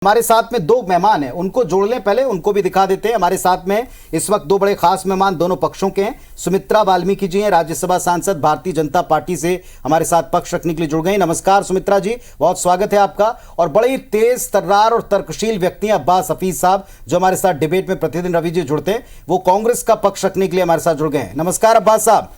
हमारे साथ में दो मेहमान हैं, उनको जोड़ लें, पहले उनको भी दिखा देते हैं। हमारे साथ में इस वक्त दो बड़े खास मेहमान दोनों पक्षों के हैं। सुमित्रा वाल्मीकि जी हैं, राज्यसभा सांसद, भारतीय जनता पार्टी से हमारे साथ पक्ष रखने के लिए जुड़ गई। नमस्कार सुमित्रा जी, बहुत स्वागत है आपका। और बड़े ही तेज तर्रार और तर्कशील व्यक्ति हैं अब्बास हफीज साहब, जो हमारे साथ डिबेट में प्रतिदिन रवि जी जुड़ते हैं, वो कांग्रेस का पक्ष रखने के लिए हमारे साथ जुड़ गए हैं। नमस्कार अब्बास साहब,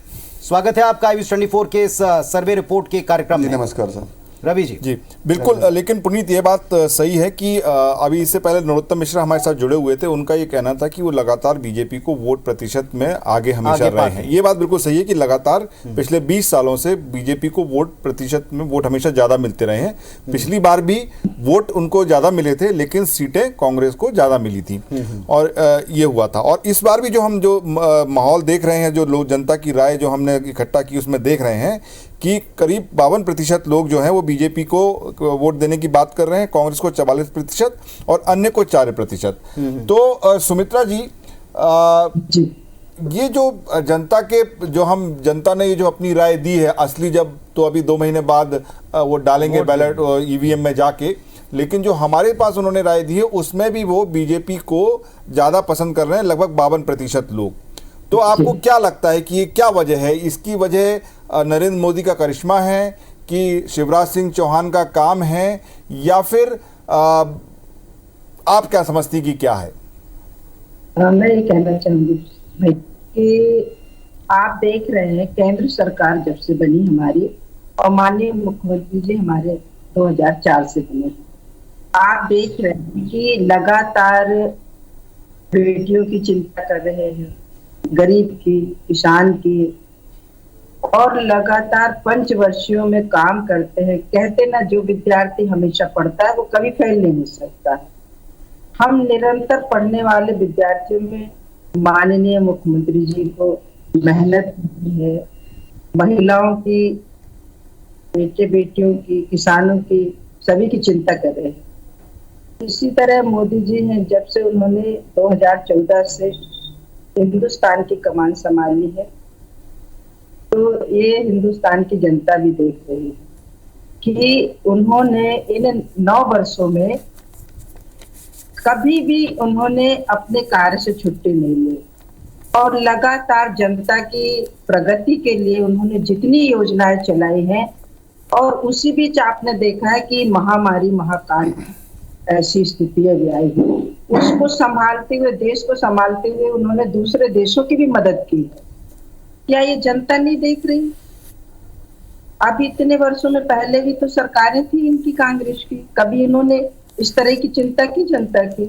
स्वागत है आपका IBS24 के इस सर्वे रिपोर्ट के कार्यक्रम में। नमस्कार सर। रवि जी जी बिल्कुल, लेकिन पुनीत ये बात सही है कि अभी इससे पहले नरोत्तम मिश्रा हमारे साथ जुड़े हुए थे, उनका ये कहना था कि वो लगातार बीजेपी को वोट प्रतिशत में आगे हमेशा रहे हैं। ये बात बिल्कुल सही है कि लगातार पिछले 20 सालों से बीजेपी को वोट प्रतिशत में वोट हमेशा ज़्यादा मिलते रहे हैं। पिछली बार भी वोट उनको ज़्यादा मिले थे, लेकिन सीटें कांग्रेस को ज़्यादा मिली थी और ये हुआ था। और इस बार भी जो माहौल देख रहे हैं, जो लोग जनता की राय जो हमने इकट्ठा की, उसमें देख रहे हैं कि करीब 52% लोग जो हैं वो बीजेपी को वोट देने की बात कर रहे हैं, कांग्रेस को 44% और अन्य को 4%। तो सुमित्रा जी, ये जो जनता के जनता ने ये जो अपनी राय दी है, असली जब तो अभी 2 महीने बाद वो डालेंगे बैलेट EVM में जाके, लेकिन जो हमारे पास उन्होंने राय दी है उसमें भी वो बीजेपी को ज़्यादा पसंद कर रहे हैं, लगभग 52% लोग। तो आपको क्या लगता है कि ये क्या वजह है? इसकी वजह नरेंद्र मोदी का करिश्मा है कि शिवराज सिंह चौहान का काम है, या फिर आप क्या समझती कि क्या है? मैं ये कहना चाहूंगी भाई कि आप देख रहे हैं केंद्र सरकार जब से बनी हमारी, और माननीय मुख्यमंत्री जी हमारे 2004 से बने, आप देख रहे हैं कि लगातार बेटियों की चिंता कर रहे हैं, गरीब की, किसान की, और लगातार पंचवर्षीयों में काम करते हैं। कहते ना, जो विद्यार्थी हमेशा पढ़ता है वो कभी फेल नहीं हो सकता। हम निरंतर पढ़ने वाले विद्यार्थियों में माननीय मुख्यमंत्री जी को मेहनत है, महिलाओं की, बेटे बेटियों की, किसानों की, सभी की चिंता कर रहे हैं। इसी तरह मोदी जी हैं, जब से उन्होंने 2014 से हिंदुस्तान की कमान संभाली है, तो ये हिंदुस्तान की जनता भी देख रही है कि उन्होंने इन 9 वर्षों में कभी भी उन्होंने अपने कार्य से छुट्टी नहीं ली, और लगातार जनता की प्रगति के लिए उन्होंने जितनी योजनाएं चलाई हैं, और उसी बीच आपने देखा है कि महामारी, महाकाल ऐसी स्थितियां भी आई है, उसको संभालते हुए, देश को संभालते हुए उन्होंने दूसरे देशों की भी मदद की है। क्या ये जनता नहीं देख रही? अभी इतने वर्षों में पहले भी तो सरकारें थी इनकी, कांग्रेस की, कभी इन्होंने इस तरह की चिंता की जनता की?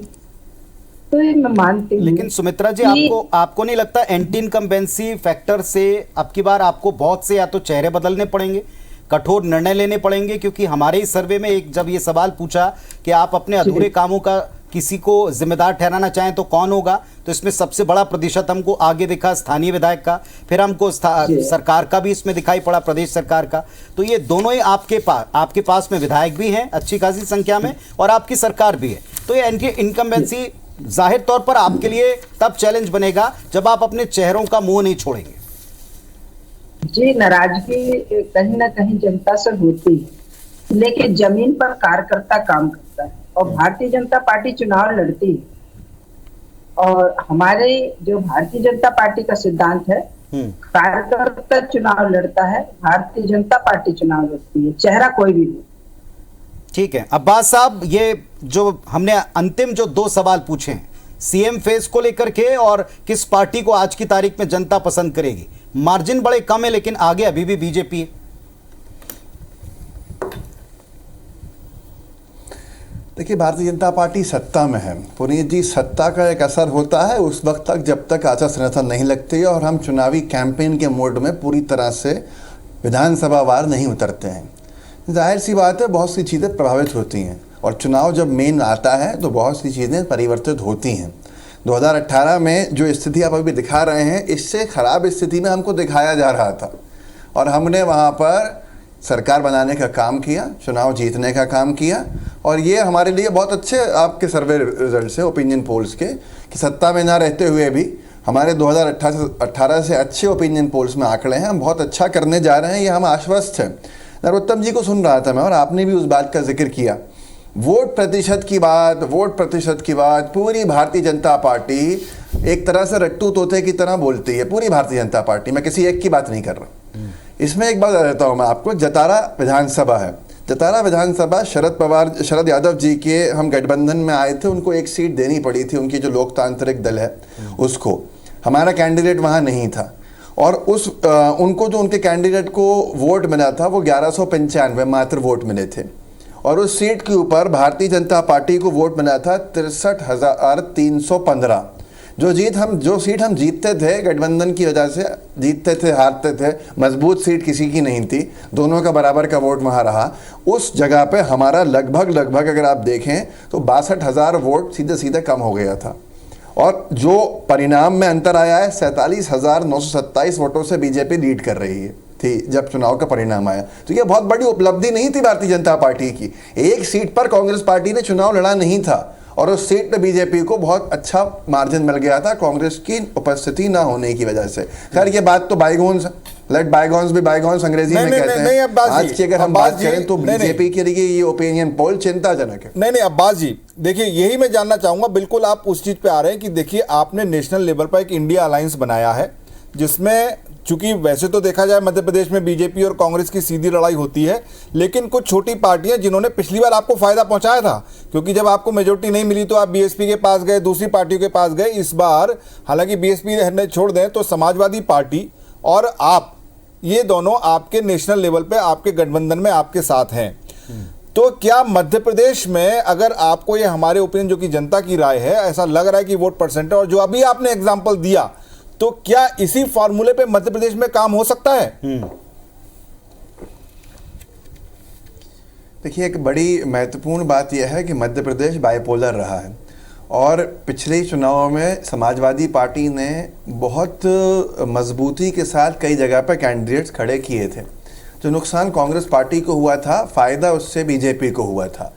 तो ये मैं मानती हूँ। लेकिन सुमित्रा जी, आपको नहीं लगता एंटी इनकम्बेंसी फैक्टर से अब की बार आपको बहुत से या तो चेहरे बदलने पड़ेंगे, कठोर निर्णय लेने पड़ेंगे? क्योंकि हमारे ही सर्वे में एक जब ये सवाल पूछा कि आप अपने अधूरे कामों का किसी को जिम्मेदार ठहराना चाहें तो कौन होगा, तो इसमें सबसे बड़ा प्रतिशत हमको आगे दिखा स्थानीय विधायक का, फिर हमको सरकार का भी इसमें दिखाई पड़ा, प्रदेश सरकार का। तो ये दोनों ही आपके पास में विधायक भी हैं अच्छी खासी संख्या में, और आपकी सरकार भी है। तो ये एंटी इनकम्बेंसी जाहिर तौर पर आपके लिए तब चैलेंज बनेगा जब आप अपने चेहरों का मुंह नहीं छोड़ेंगे। जी, नाराजगी कहीं ना कहीं जनता से होती है, लेकिन जमीन पर कार्यकर्ता काम करता है, और भारतीय जनता पार्टी चुनाव लड़ती है, और हमारे जो भारतीय जनता पार्टी का सिद्धांत है, कार्यकर्ता चुनाव लड़ता है, भारतीय जनता पार्टी चुनाव लड़ती है, चेहरा कोई भी नहीं। ठीक है अब्बास साहब, ये जो हमने अंतिम जो 2 सवाल पूछे हैं CM फेज को लेकर के, और किस पार्टी को आज की तारीख में जनता पसंद करेगी, मार्जिन बड़े कम है लेकिन आगे अभी भी बीजेपी है। देखिए, भारतीय जनता पार्टी सत्ता में है पुनीत जी। सत्ता का एक असर होता है उस वक्त तक जब तक आचार संहिता नहीं लगती है और हम चुनावी कैंपेन के मोड में पूरी तरह से विधानसभा वार नहीं उतरते हैं। जाहिर सी बात है, बहुत सी चीज़ें प्रभावित होती हैं, और चुनाव जब मेन आता है तो बहुत सी चीज़ें परिवर्तित होती हैं। 2018 में जो स्थिति आप अभी दिखा रहे हैं, इससे ख़राब स्थिति में हमको दिखाया जा रहा था, और हमने वहाँ पर सरकार बनाने का काम किया, चुनाव जीतने का काम किया, और ये हमारे लिए बहुत अच्छे आपके सर्वे रिजल्ट से, ओपिनियन पोल्स के, कि सत्ता में ना रहते हुए भी हमारे 2018 से अच्छे ओपिनियन पोल्स में आंकड़े हैं, हम बहुत अच्छा करने जा रहे हैं, ये हम आश्वस्त हैं। नरोत्तम जी को सुन रहा था मैं, और आपने भी उस बात का जिक्र किया वोट प्रतिशत की बात पूरी भारतीय जनता पार्टी एक तरह से रट्टू तोते की तरह बोलती है। पूरी भारतीय जनता पार्टी, मैं किसी एक की बात नहीं कर रहा। इसमें एक बात बता देता हूँ मैं आपको, जतारा विधानसभा है, जतारा विधानसभा शरद यादव जी के हम गठबंधन में आए थे, उनको एक सीट देनी पड़ी थी, उनकी जो लोकतांत्रिक दल है उसको। हमारा कैंडिडेट वहाँ नहीं था और उनको जो उनके कैंडिडेट को वोट मिला था वो 1195 मात्र वोट मिले थे और उस सीट के ऊपर भारतीय जनता पार्टी को वोट मिला था 63,315। जो सीट हम जीतते थे गठबंधन की वजह से, जीतते थे हारते थे, मजबूत सीट किसी की नहीं थी, दोनों का बराबर का वोट वहाँ रहा। उस जगह पे हमारा लगभग अगर आप देखें तो 62,000 वोट सीधे सीधे कम हो गया था और जो परिणाम में अंतर आया है 47,927 वोटों से बीजेपी लीड कर रही है थी जब चुनाव का परिणाम आया। तो ये बहुत बड़ी उपलब्धि नहीं थी भारतीय जनता पार्टी की। एक सीट पर कांग्रेस पार्टी ने चुनाव लड़ा नहीं था और उस सीट पे बीजेपी को बहुत अच्छा मार्जिन मिल गया था कांग्रेस की उपस्थिति ना होने की वजह से। खैर ये बात तो bygones, let bygones be bygones अंग्रेजी में कहते हैं। आज की अगर हम बात करें तो बीजेपी के लिए ये ओपिनियन पोल चिंताजनक है। नहीं अब्बास जी, देखिए यही मैं जानना चाहूंगा, बिल्कुल आप उस चीज पे आ रहे हैं कि देखिए आपने नेशनल लेवल पर एक इंडिया अलायंस बनाया है जिसमें चूंकि वैसे तो देखा जाए मध्य प्रदेश में बीजेपी और कांग्रेस की सीधी लड़ाई होती है, लेकिन कुछ छोटी पार्टियां जिन्होंने पिछली बार आपको फायदा पहुंचाया था, क्योंकि जब आपको मेजोरिटी नहीं मिली तो आप बीएसपी के पास गए, दूसरी पार्टियों के पास गए। इस बार हालांकि बीएसपी ने छोड़ दें तो समाजवादी पार्टी और आप, ये दोनों आपके नेशनल लेवल पे आपके गठबंधन में आपके साथ हैं। तो क्या मध्य प्रदेश में अगर आपको ये हमारे ओपिनियन जो कि जनता की राय है, ऐसा लग रहा है कि वोट परसेंट और जो अभी आपने एग्जाम्पल दिया, तो क्या इसी फॉर्मूले पे मध्य प्रदेश में काम हो सकता है? देखिए एक बड़ी महत्वपूर्ण बात यह है कि मध्य प्रदेश बाइपोलर रहा है और पिछले चुनावों में समाजवादी पार्टी ने बहुत मजबूती के साथ कई जगह पर कैंडिडेट्स खड़े किए थे। जो नुकसान कांग्रेस पार्टी को हुआ था, फायदा उससे बीजेपी को हुआ था।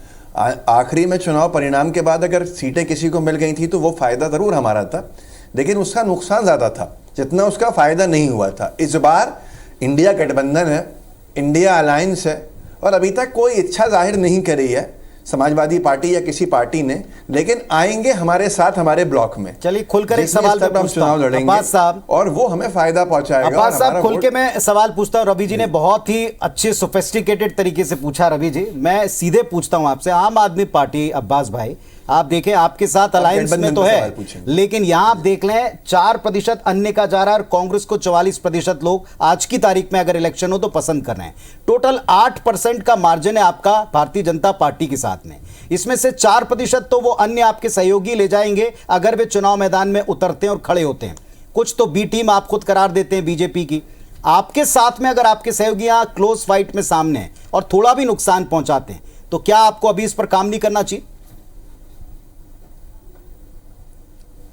आखिरी में चुनाव परिणाम के बाद अगर सीटें किसी को मिल गई थी तो वो फायदा जरूर हमारा था, लेकिन उसका नुकसान ज़्यादा था जितना उसका फ़ायदा नहीं हुआ था। इस बार इंडिया गठबंधन है, इंडिया अलायंस है और अभी तक कोई इच्छा जाहिर नहीं करी है समाजवादी पार्टी या किसी पार्टी ने, लेकिन आएंगे हमारे साथ हमारे ब्लॉक में। चलिए खुलकर एक सवाल हम चुनाव लड़ेंगे साहब और वो हमें फायदा पहुंचाएगा। अब्बास साहब खुल के मैं सवाल पूछता हूं। रवि जी ने बहुत ही अच्छे सोफिस्टिकेटेड तरीके से पूछा। रवि जी मैं सीधे पूछता हूं आपसे, आम आदमी पार्टी, अब्बास भाई आप देखें आपके साथ अलायंस में तो है, लेकिन यहां आप देख लें 4% अन्य का जा रहा है और कांग्रेस को 44% लोग आज की तारीख में अगर इलेक्शन हो तो पसंद कर रहे हैं। टोटल 8% का मार्जिन है आपका भारतीय जनता पार्टी के साथ में। इसमें से 4% तो वो अन्य आपके सहयोगी ले जाएंगे अगर वे चुनाव मैदान में उतरते हैं और खड़े होते हैं। कुछ तो बी टीम आप खुद करार देते हैं बीजेपी की। आपके साथ में अगर आपके सहयोगी यहां क्लोज फाइट में सामने हैं और थोड़ा भी नुकसान पहुंचाते हैं तो क्या आपको अभी इस पर काम नहीं करना चाहिए?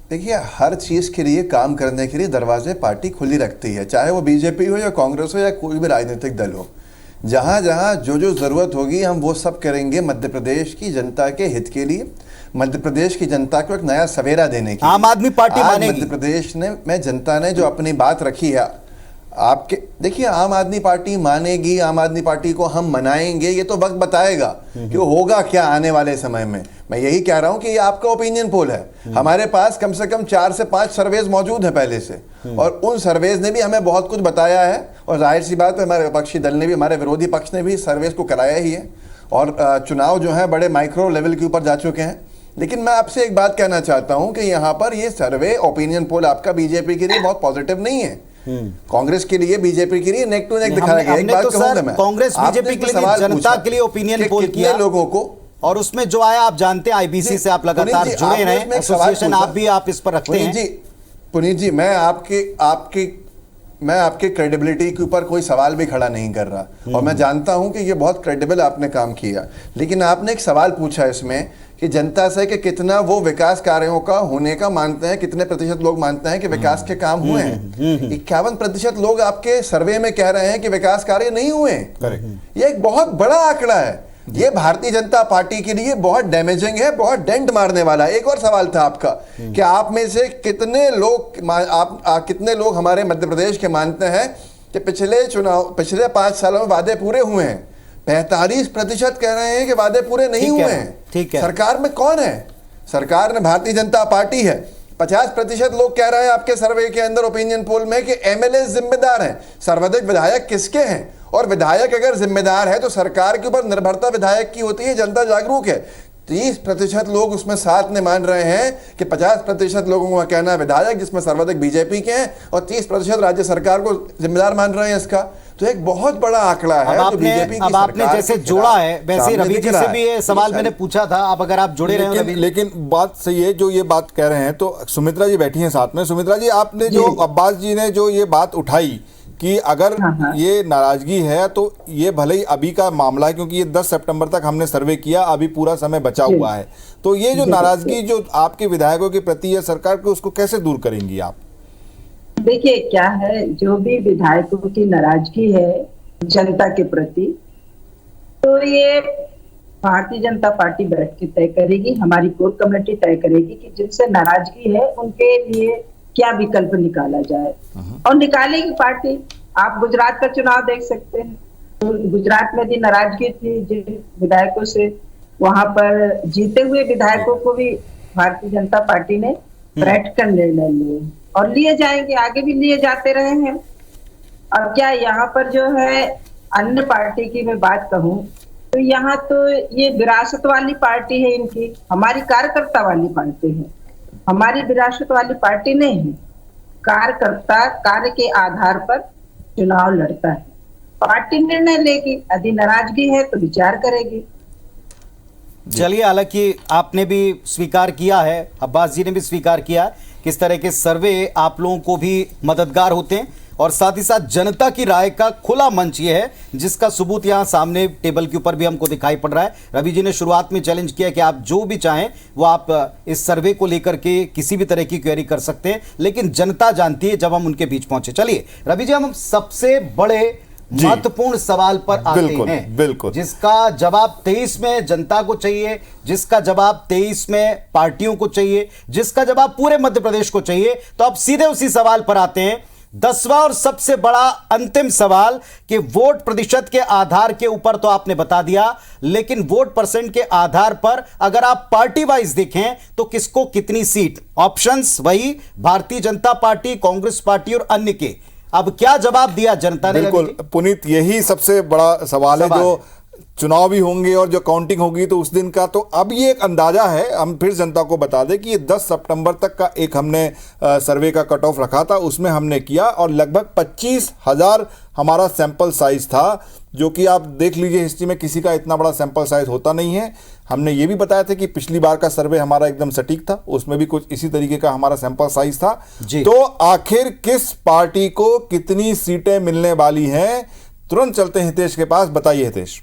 देखिए हर चीज़ के लिए काम करने के लिए दरवाजे पार्टी खुली रखती है, चाहे वो बीजेपी हो या कांग्रेस हो या कोई भी राजनीतिक दल हो। जहाँ जहाँ जो ज़रूरत होगी हम वो सब करेंगे मध्य प्रदेश की जनता के हित के लिए, मध्य प्रदेश की जनता को एक नया सवेरा देने के लिए। आम आदमी पार्टी मानेगी। मध्य प्रदेश में जनता ने जो अपनी बात रखी है आपके, देखिए आम आदमी पार्टी मानेगी, आम आदमी पार्टी को हम मनाएंगे, ये तो वक्त बताएगा कि वो होगा क्या आने वाले समय में। मैं यही कह रहा हूं कि ये आपका ओपिनियन पोल है। हमारे पास कम से कम 4 से 5 सर्वेज मौजूद है पहले से और उन सर्वेज ने भी हमें बहुत कुछ बताया है और जाहिर सी बात है हमारे विपक्षी दल ने भी, हमारे विरोधी पक्ष ने भी सर्वेज को कराया ही है और चुनाव जो है बड़े माइक्रो लेवल के ऊपर जा चुके हैं। लेकिन मैं आपसे एक बात कहना चाहता हूं कि यहाँ पर ये सर्वे ओपिनियन पोल आपका बीजेपी के लिए बहुत पॉजिटिव नहीं है। कांग्रेस के लिए बीजेपी के लिए नेक टू नेक दिखाया गया। एक बात कहूंगा मैं, कांग्रेस बीजेपी के लिए जनता के लिए ओपिनियन पोल किया लोगों को और उसमें जो आया आप जानते हैं, आईबीसी से आप लगातार जुड़े रहे, एसोसिएशन आप भी आप इस पर रखते हैं। पुनीत जी मैं आपके क्रेडिबिलिटी के ऊपर कोई सवाल भी खड़ा नहीं कर रहा और मैं जानता हूं कि ये बहुत क्रेडिबल आपने काम किया, लेकिन आपने एक सवाल पूछा इसमें कि जनता से कि कितना वो विकास कार्यों का होने का मानते हैं, कितने प्रतिशत लोग मानते हैं कि विकास के काम हुए हैं। 51% लोग आपके सर्वे में कह रहे हैं कि विकास कार्य नहीं हुए। ये एक बहुत बड़ा आंकड़ा है। ये भारतीय जनता पार्टी के लिए बहुत डैमेजिंग है, बहुत डेंट मारने वाला है। एक और सवाल था आपका कि आप में से कितने लोग हमारे मध्य प्रदेश के मानते हैं कि पिछले 5 सालों में वादे पूरे हुए हैं। 45% कह रहे हैं कि वादे पूरे नहीं हुए हैं। ठीक है। सरकार में कौन है? सरकार में भारतीय जनता पार्टी है। 50% लोग कह रहे हैं आपके सर्वे के अंदर, ओपिनियन पोल में, कि एमएलए जिम्मेदार हैं। सर्वाधिक विधायक किसके हैं? और विधायक अगर जिम्मेदार है तो सरकार के ऊपर निर्भरता विधायक की होती है। जनता जागरूक है। 30% लोग उसमें साथ में मान रहे हैं कि 50% लोगों का कहना है विधायक, जिसमें सर्वाधिक बीजेपी के हैं, और 30% राज्य सरकार को जिम्मेदार मान रहे हैं इसका। तो एक बहुत बड़ा आंकड़ा है। अब आपने जैसे जोड़ा है, वैसे रवि जी से भी ये सवाल मैंने पूछा था। अब अगर आप जुड़े रहे, लेकिन बात सही है जो ये बात कह रहे हैं। तो सुमित्रा जी बैठी हैं साथ में। सुमित्रा जी, आपने जो अब्बास जी ने जो ये बात उठाई कि अगर ये नाराजगी है तो ये भले ही अभी का मामला है, क्योंकि ये 10 सितंबर तक हमने सर्वे किया, अभी पूरा समय बचा हुआ है। तो ये जो नाराजगी जो आपके विधायकों के प्रति है सरकार को, उसको कैसे दूर करेंगी आप? देखिए क्या है, जो भी विधायकों की नाराजगी है जनता के प्रति, तो ये भारतीय जनता पार्टी बैठ के तय करेगी। हमारी कोर कमेटी तय करेगी कि जिनसे नाराजगी है उनके लिए क्या विकल्प निकाला जाए, और निकालेगी पार्टी। आप गुजरात का चुनाव देख सकते हैं, तो गुजरात में भी नाराजगी थी जिन विधायकों से, वहां पर जीते हुए विधायकों को भी भारतीय जनता पार्टी ने बैठ कर निर्णय लिए, और लिए जाएंगे, आगे भी लिए जाते रहे हैं। और क्या यहाँ पर जो है अन्य पार्टी की मैं बात कहूँ तो यहाँ तो ये विरासत वाली पार्टी है इनकी, हमारी कार्यकर्ता वाली पार्टी है। हमारी विरासत वाली पार्टी नहीं है। कार्यकर्ता कार्य के आधार पर चुनाव लड़ता है। पार्टी निर्णय लेगी, यदि नाराजगी है तो विचार करेगी। चलिए, हालांकि आपने भी स्वीकार किया है, अब्बास जी ने भी स्वीकार किया किस तरह के सर्वे आप लोगों को भी मददगार होते हैं, और साथ ही साथ जनता की राय का खुला मंच ये है जिसका सबूत यहां सामने टेबल के ऊपर भी हमको दिखाई पड़ रहा है। रवि जी ने शुरुआत में चैलेंज किया कि आप जो भी चाहें वो आप इस सर्वे को लेकर के किसी भी तरह की क्वेरी कर सकते हैं, लेकिन जनता जानती है जब हम उनके बीच पहुंचे। चलिए रवि जी, हम सबसे बड़े महत्वपूर्ण सवाल पर आते हैं, बिल्कुल, जिसका जवाब 23 में जनता को चाहिए, जिसका जवाब 23 में पार्टियों को चाहिए, जिसका जवाब पूरे मध्य प्रदेश को चाहिए। तो अब सीधे उसी सवाल पर आते हैं, 10वां और सबसे बड़ा अंतिम सवाल कि वोट प्रतिशत के आधार के ऊपर तो आपने बता दिया, लेकिन वोट परसेंट के आधार पर अगर आप पार्टी वाइज देखें तो किसको कितनी सीट? ऑप्शंस वही भारतीय जनता पार्टी, कांग्रेस पार्टी और अन्य के। अब क्या जवाब दिया जनता ने? बिल्कुल पुनीत, यही सबसे बड़ा सवाल है। जो चुनाव भी होंगे और जो काउंटिंग होगी तो उस दिन का, तो अब ये एक अंदाजा है, हम फिर जनता को बता दें कि ये 10 सितंबर तक का एक हमने सर्वे का कट ऑफ रखा था, उसमें हमने किया, और लगभग 25,000 हमारा सैंपल साइज था, जो कि आप देख लीजिए हिस्ट्री में किसी का इतना बड़ा सैंपल साइज होता नहीं है। हमने ये भी बताया था कि पिछली बार का सर्वे हमारा एकदम सटीक था, उसमें भी कुछ इसी तरीके का हमारा सैंपल साइज था। तो आखिर किस पार्टी को कितनी सीटें मिलने वाली हैं? तुरंत चलते हैं हितेश के पास। बताइए हितेश।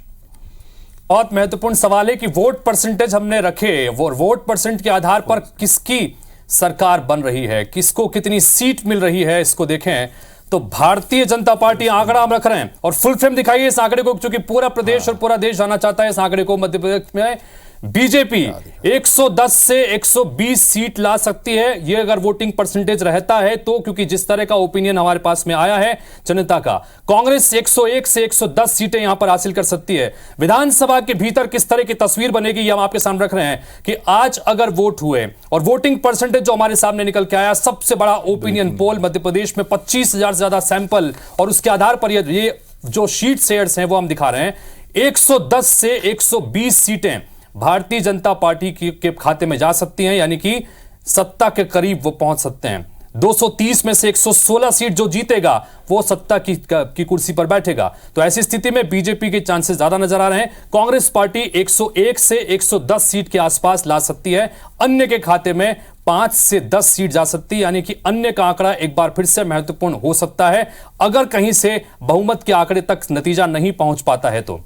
बहुत महत्वपूर्ण सवाल है कि वोट परसेंटेज हमने रखे, वो वोट परसेंट के आधार पर किसकी सरकार बन रही है, किसको कितनी सीट मिल रही है, इसको देखें तो भारतीय जनता पार्टी आंकड़ा हम रख रहे हैं, और फुल फ्रेम दिखाइए इस आंकड़े को, क्योंकि पूरा प्रदेश और पूरा देश जाना चाहता है इस आंकड़े को। मध्य प्रदेश में बीजेपी 110 से 120 सीट ला सकती है, ये अगर वोटिंग परसेंटेज रहता है तो, क्योंकि जिस तरह का ओपिनियन हमारे पास में आया है जनता का। कांग्रेस 101 से 110 सीटें यहां पर हासिल कर सकती है। विधानसभा के भीतर किस तरह की तस्वीर बनेगी ये हम आपके सामने रख रहे हैं कि आज अगर वोट हुए और वोटिंग परसेंटेज जो हमारे सामने निकल के आया, सबसे बड़ा ओपिनियन पोल मध्य प्रदेश में 25,000 से ज्यादा सैंपल, और उसके आधार पर ये जो शीट शेयर्स हैं वो हम दिखा रहे हैं। 110 से 120 सीटें भारतीय जनता पार्टी के खाते में जा सकती हैं, यानी कि सत्ता के करीब वो पहुंच सकते हैं। 230 में से 116 सीट जो जीतेगा वो सत्ता की कुर्सी पर बैठेगा। तो ऐसी स्थिति में बीजेपी के चांसेस ज्यादा नजर आ रहे हैं। कांग्रेस पार्टी 101 से 110 सीट के आसपास ला सकती है, अन्य के खाते में 5 से 10 सीट जा सकती है, यानी कि अन्य का आंकड़ा एक बार फिर से महत्वपूर्ण हो सकता है अगर कहीं से बहुमत के आंकड़े तक नतीजा नहीं पहुंच पाता है तो।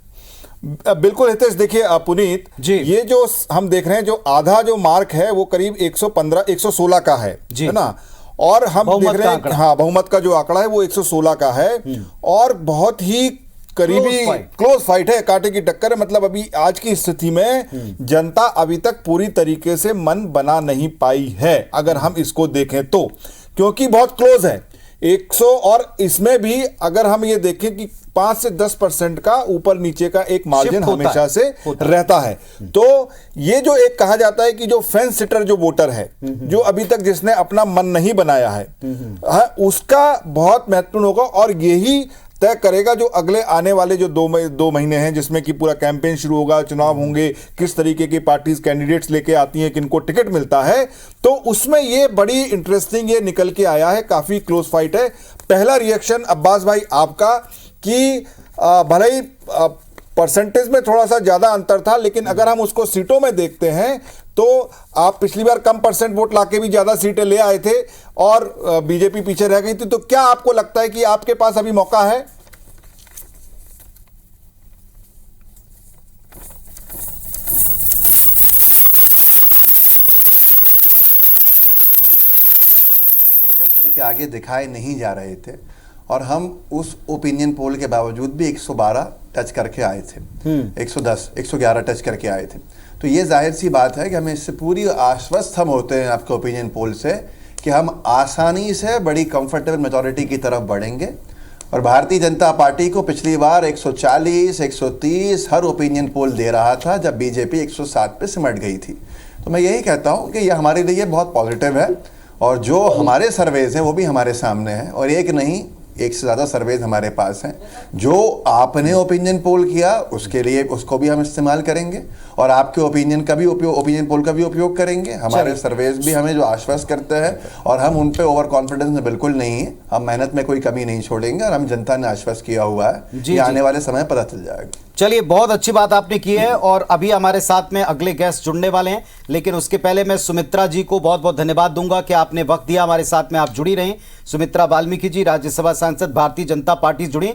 बिल्कुल हितेश, देखिए पुनीत जी, ये जो हम देख रहे हैं जो आधा जो मार्क है वो करीब 115 116 का है ना, और हम देख रहे हैं हाँ बहुमत का जो आंकड़ा है वो 116 का है, और बहुत ही करीबी क्लोज फाइट है, कांटे की टक्कर है। मतलब अभी आज की स्थिति में जनता अभी तक पूरी तरीके से मन बना नहीं पाई है अगर हम इसको देखें तो, क्योंकि बहुत क्लोज है। 100, और इसमें भी अगर हम ये देखें कि 5 से 10% का ऊपर नीचे का एक मार्जिन Shift होता हमेशा है, से रहता है। तो ये जो एक कहा जाता है कि जो फेंस सिटर जो वोटर है, जो अभी तक जिसने अपना मन नहीं बनाया है, उसका बहुत महत्वपूर्ण होगा, और यही तय करेगा जो अगले आने वाले जो दो महीने हैं, जिसमें कि पूरा कैंपेन शुरू होगा, चुनाव होंगे, किस तरीके की पार्टीज कैंडिडेट्स लेके आती हैं, किनको टिकट मिलता है। तो उसमें ये बड़ी इंटरेस्टिंग ये निकल के आया है, काफी क्लोज फाइट है। पहला रिएक्शन अब्बास भाई आपका कि भले ही परसेंटेज में थोड़ा सा ज्यादा अंतर था, लेकिन अगर हम उसको सीटों में देखते हैं तो आप पिछली बार कम परसेंट वोट लाके भी ज्यादा सीटें ले आए थे और बीजेपी पीछे रह गई थी। तो क्या आपको लगता है कि आपके पास अभी मौका है? के आगे दिखाए नहीं जा रहे थे, और हम उस ओपिनियन पोल के बावजूद भी 112 टच करके आए थे, 110 111 टच करके आए थे। तो ये जाहिर सी बात है कि हमें इससे पूरी आश्वस्त हम होते हैं आपके ओपिनियन पोल से कि हम आसानी से बड़ी कंफर्टेबल मेजॉरिटी की तरफ बढ़ेंगे। और भारतीय जनता पार्टी को पिछली बार 140 130 हर ओपिनियन पोल दे रहा था जब बीजेपी 107 पे सिमट गई थी। तो मैं यही कहता हूँ कि यह हमारे लिए बहुत पॉजिटिव है, और जो हमारे सर्वेज हैं वो भी हमारे सामने हैं, और एक नहीं एक से ज़्यादा सर्वेज हमारे पास हैं। जो आपने ओपिनियन पोल किया उसके लिए उसको भी हम इस्तेमाल करेंगे, और आपके ओपिनियन पोल का भी उपयोग करेंगे। हमारे सर्वेज भी हमें जो आश्वस्त करते हैं, और हम उन पे ओवर कॉन्फिडेंस में बिल्कुल नहीं है, हम मेहनत में कोई कमी नहीं छोड़ेंगे, और हम जनता ने आश्वस्त किया हुआ है कि आने वाले समय पता चल जाएगा। चलिए, बहुत अच्छी बात आपने की है, और अभी हमारे साथ में अगले गेस्ट जुड़ने वाले हैं, लेकिन उसके पहले मैं सुमित्रा जी को बहुत बहुत धन्यवाद दूंगा कि आपने वक्त दिया हमारे साथ में, आप जुड़ी रहें। सुमित्रा वाल्मीकि जी, राज्यसभा सांसद, भारतीय जनता पार्टी जुड़ी।